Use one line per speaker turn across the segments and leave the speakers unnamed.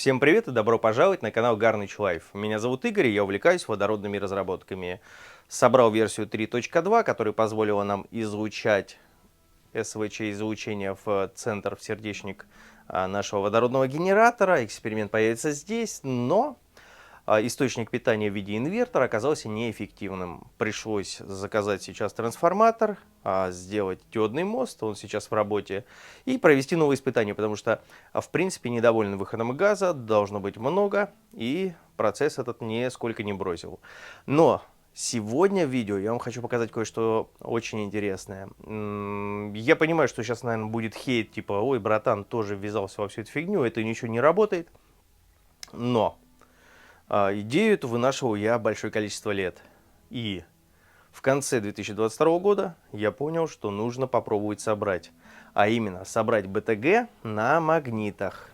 Всем привет и добро пожаловать на канал Garnage Life. Меня зовут Игорь, и я увлекаюсь водородными разработками. Собрал версию 3.2, которая позволила нам излучать СВЧ-излучение в центр, в сердечник нашего водородного генератора. Эксперимент появится здесь, но источник питания в виде инвертора оказался неэффективным. Пришлось заказать сейчас трансформатор, сделать диодный мост, он сейчас в работе, и провести новые испытания, потому что, в принципе, недовольны выходом газа, должно быть много, и процесс этот нисколько не бросил. Но сегодня в видео я вам хочу показать кое-что очень интересное. Я понимаю, что сейчас, наверное, будет хейт, типа, ой, братан, тоже ввязался во всю эту фигню, это ничего не работает, но идею эту вынашивал я большое количество лет. И в конце 2022 года я понял, что нужно попробовать собрать. А именно, собрать БТГ на магнитах.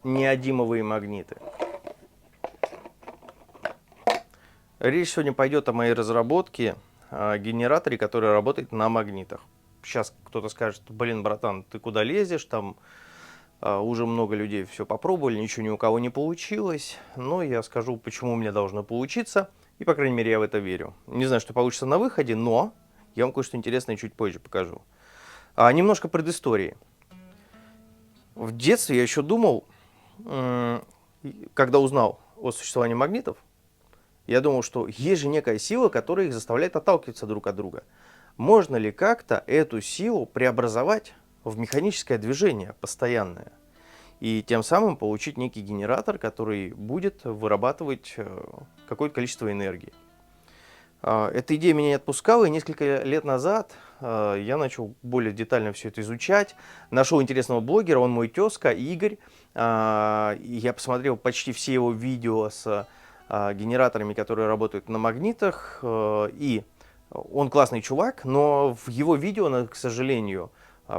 Неодимовые магниты. Речь сегодня пойдет о моей разработке, о генераторе, который работает на магнитах. Сейчас кто-то скажет, блин, братан, ты куда лезешь, там уже много людей все попробовали, ничего ни у кого не получилось. Но я скажу, почему мне должно получиться. И, по крайней мере, я в это верю. Не знаю, что получится на выходе, но я вам кое-что интересное чуть позже покажу. Немножко предыстории. В детстве я еще думал, когда узнал о существовании магнитов, я думал, что есть же некая сила, которая их заставляет отталкиваться друг от друга. Можно ли как-то эту силу преобразовать в механическое движение постоянное? И тем самым получить некий генератор, который будет вырабатывать какое-то количество энергии. Эта идея меня не отпускала, и несколько лет назад я начал более детально все это изучать. Нашел интересного блогера, он мой тезка, Игорь. Я посмотрел почти все его видео с генераторами, которые работают на магнитах. И он классный чувак, но в его видео, к сожалению,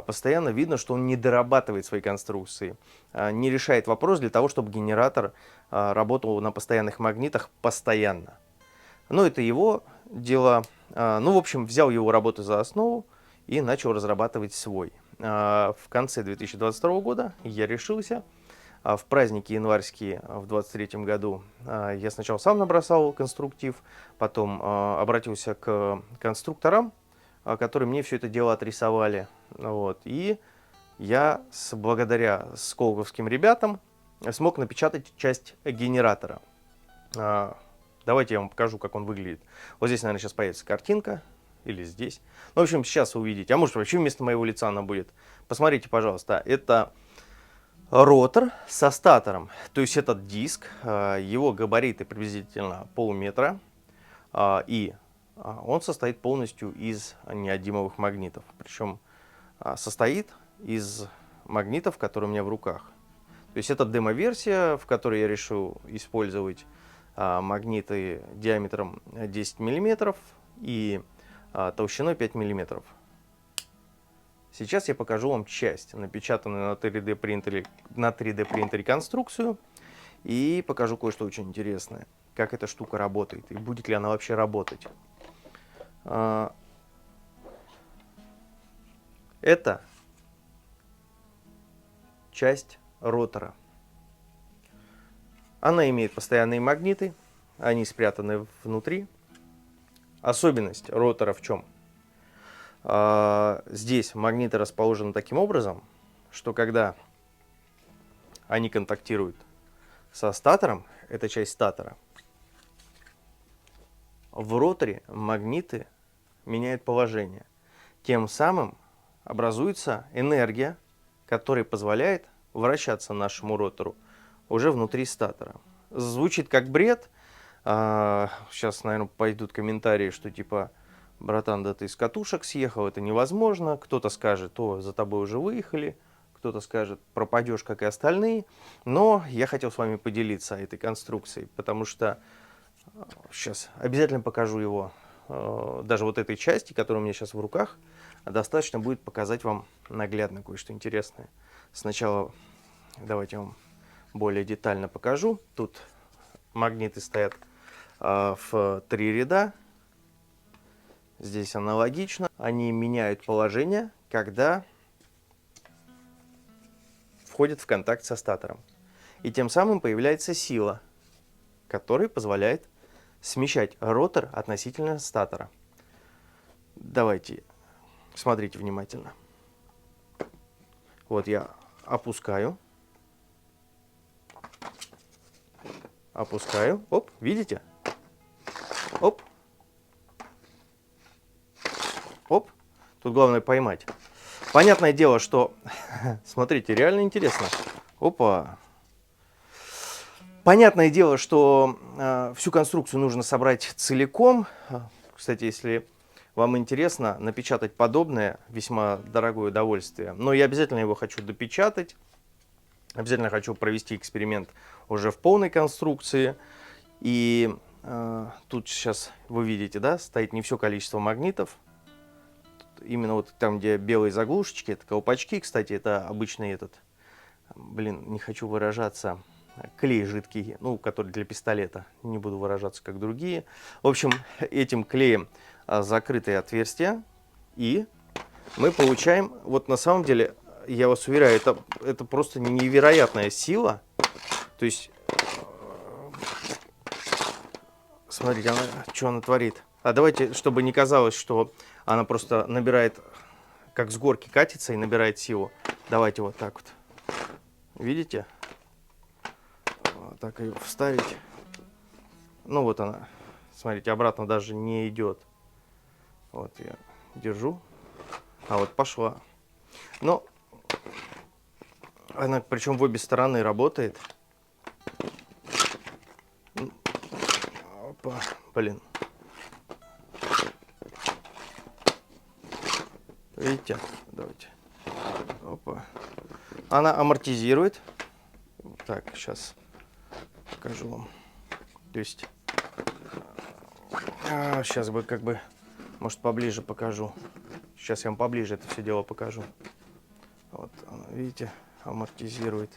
постоянно видно, что он не дорабатывает свои конструкции, не решает вопрос для того, чтобы генератор работал на постоянных магнитах постоянно. Но это его дело. В общем, взял его работу за основу и начал разрабатывать свой. В конце 2022 года я решился. В праздники январские в 2023 году я сначала сам набросал конструктив, потом обратился к конструкторам, которые мне все это дело отрисовали. Вот. И я, благодаря сколковским ребятам, смог напечатать часть генератора. Давайте я вам покажу, как он выглядит. Вот здесь, наверное, сейчас появится картинка. Или здесь. Ну, в общем, сейчас вы увидите. А может, вообще вместо моего лица она будет. Посмотрите, пожалуйста. Это ротор со статором. То есть этот диск, его габариты приблизительно полметра. И он состоит полностью из неодимовых магнитов. Причем состоит из магнитов, которые у меня в руках. То есть это демо-версия, в которой я решил использовать магниты диаметром 10 мм и толщиной 5 мм. Сейчас я покажу вам часть, напечатанную на 3D принтере конструкцию, и покажу кое-что очень интересное, как эта штука работает и будет ли она вообще работать. Это часть ротора. Она имеет постоянные магниты, они спрятаны внутри. Особенность ротора в чем? Здесь магниты расположены таким образом, что когда они контактируют со статором, это часть статора, в роторе магниты меняют положение. Тем самым образуется энергия, которая позволяет вращаться нашему ротору уже внутри статора. Звучит как бред. Сейчас, наверное, пойдут комментарии, что типа, братан, да ты с катушек съехал, это невозможно. Кто-то скажет, о, за тобой уже выехали. Кто-то скажет, пропадешь, как и остальные. Но я хотел с вами поделиться этой конструкцией, потому что сейчас обязательно покажу его. Даже вот этой части, которая у меня сейчас в руках, достаточно будет показать вам наглядно кое-что интересное. Сначала давайте я вам более детально покажу. Тут магниты стоят в 3 ряда. Здесь аналогично. Они меняют положение, когда входят в контакт со статором. И тем самым появляется сила, которая позволяет смещать ротор относительно статора. Давайте, смотрите внимательно. Вот я опускаю. Опускаю. Оп, видите? Оп. Оп. Тут главное поймать. Понятное дело, что... Смотрите, реально интересно. Опа. Понятное дело, что всю конструкцию нужно собрать целиком. Кстати, если вам интересно напечатать подобное, весьма дорогое удовольствие. Но я обязательно его хочу допечатать. Обязательно хочу провести эксперимент уже в полной конструкции. И тут сейчас вы видите, да, стоит не все количество магнитов. Именно вот там, где белые заглушечки, это колпачки, кстати, это обычный этот, блин, не хочу выражаться, клей жидкий, ну, который для пистолета, не буду выражаться как другие. В общем, этим клеем закрытые отверстия, и мы получаем, вот на самом деле, я вас уверяю, это просто невероятная сила. То есть, смотрите, что она творит. А давайте, чтобы не казалось, что она просто набирает, как с горки катится и набирает силу. Давайте вот так вот. Видите? Вот так ее вставить. Ну вот она. Смотрите, обратно даже не идет. Вот я держу. А вот пошла. Но она причем в обе стороны работает. Опа, блин. Видите? Давайте. Опа. Она амортизирует. Так, сейчас покажу вам. То есть, сейчас бы как бы, может, поближе покажу. Сейчас я вам поближе это все дело покажу. Вот, видите, амортизирует.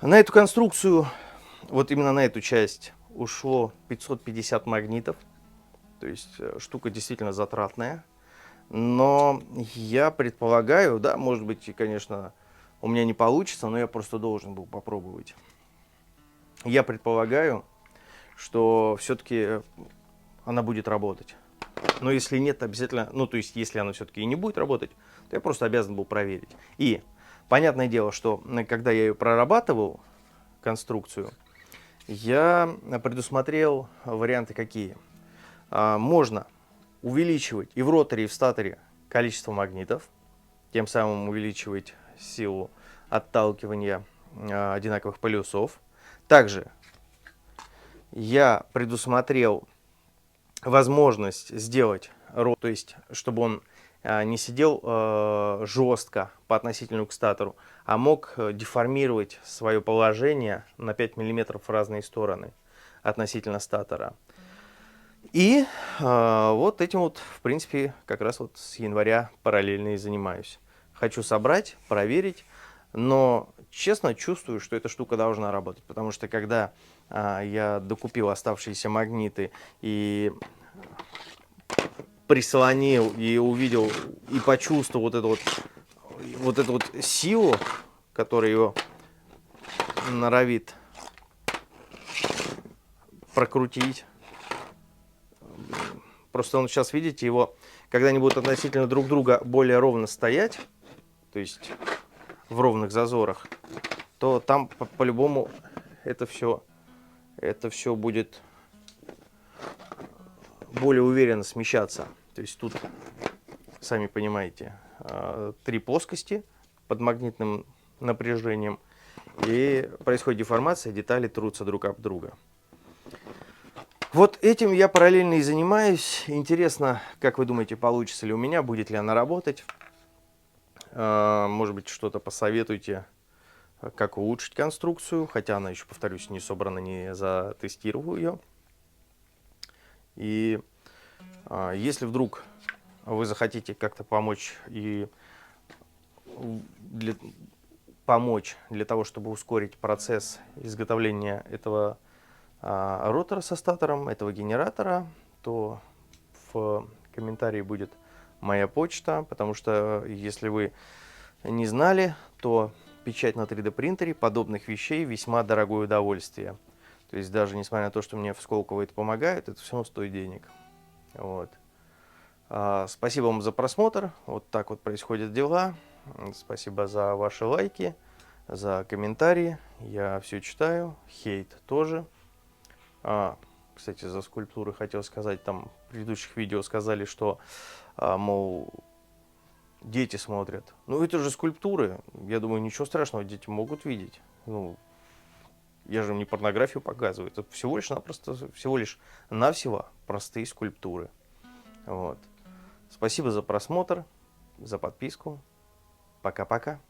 На эту конструкцию, вот именно на эту часть, ушло 550 магнитов. То есть штука действительно затратная. Но я предполагаю, да, может быть, конечно, у меня не получится, но я просто должен был попробовать. Я предполагаю, что все-таки она будет работать. Но если нет, обязательно, ну, то есть, если она все-таки и не будет работать, то я просто обязан был проверить. И понятное дело, что когда я ее прорабатывал, конструкцию, я предусмотрел варианты какие. Можно увеличивать и в роторе, и в статоре количество магнитов, тем самым увеличивать силу отталкивания одинаковых полюсов. Также я предусмотрел возможность сделать ротор, то есть чтобы он не сидел жестко по относительно к статору, а мог деформировать свое положение на 5 мм в разные стороны относительно статора. И вот этим вот, в принципе, как раз вот с января параллельно и занимаюсь. Хочу собрать, проверить, но честно чувствую, что эта штука должна работать, потому что когда я докупил оставшиеся магниты и прислонил, и увидел, и почувствовал вот эту вот силу, которая его норовит прокрутить. Просто он сейчас, видите, его, когда они будут относительно друг друга более ровно стоять, то есть в ровных зазорах, то там по-любому это все будет более уверенно смещаться. То есть тут, сами понимаете, 3 плоскости под магнитным напряжением, и происходит деформация, детали трутся друг об друга. Вот этим я параллельно и занимаюсь. Интересно, как вы думаете, получится ли у меня, будет ли она работать? Может быть, что-то посоветуйте, как улучшить конструкцию, хотя она еще, повторюсь, не собрана, не затестировал ее. И если вдруг вы захотите как-то помочь для того, чтобы ускорить процесс изготовления этого ротора со статором, этого генератора, то в комментарии будет моя почта, потому что если вы не знали, то печать на 3D принтере подобных вещей весьма дорогое удовольствие. То есть даже несмотря на то, что мне в Сколково это помогает, это все равно стоит денег. Вот. Спасибо вам за просмотр. Вот так вот происходят дела. Спасибо за ваши лайки, за комментарии. Я все читаю. Хейт тоже. Кстати, за скульптуры хотел сказать. Там в предыдущих видео сказали, что, мол, дети смотрят. Ну, это же скульптуры. Я думаю, ничего страшного, дети могут видеть. Ну, я же им не порнографию показываю. Это всего лишь навсего простые скульптуры. Вот. Спасибо за просмотр, за подписку. Пока-пока.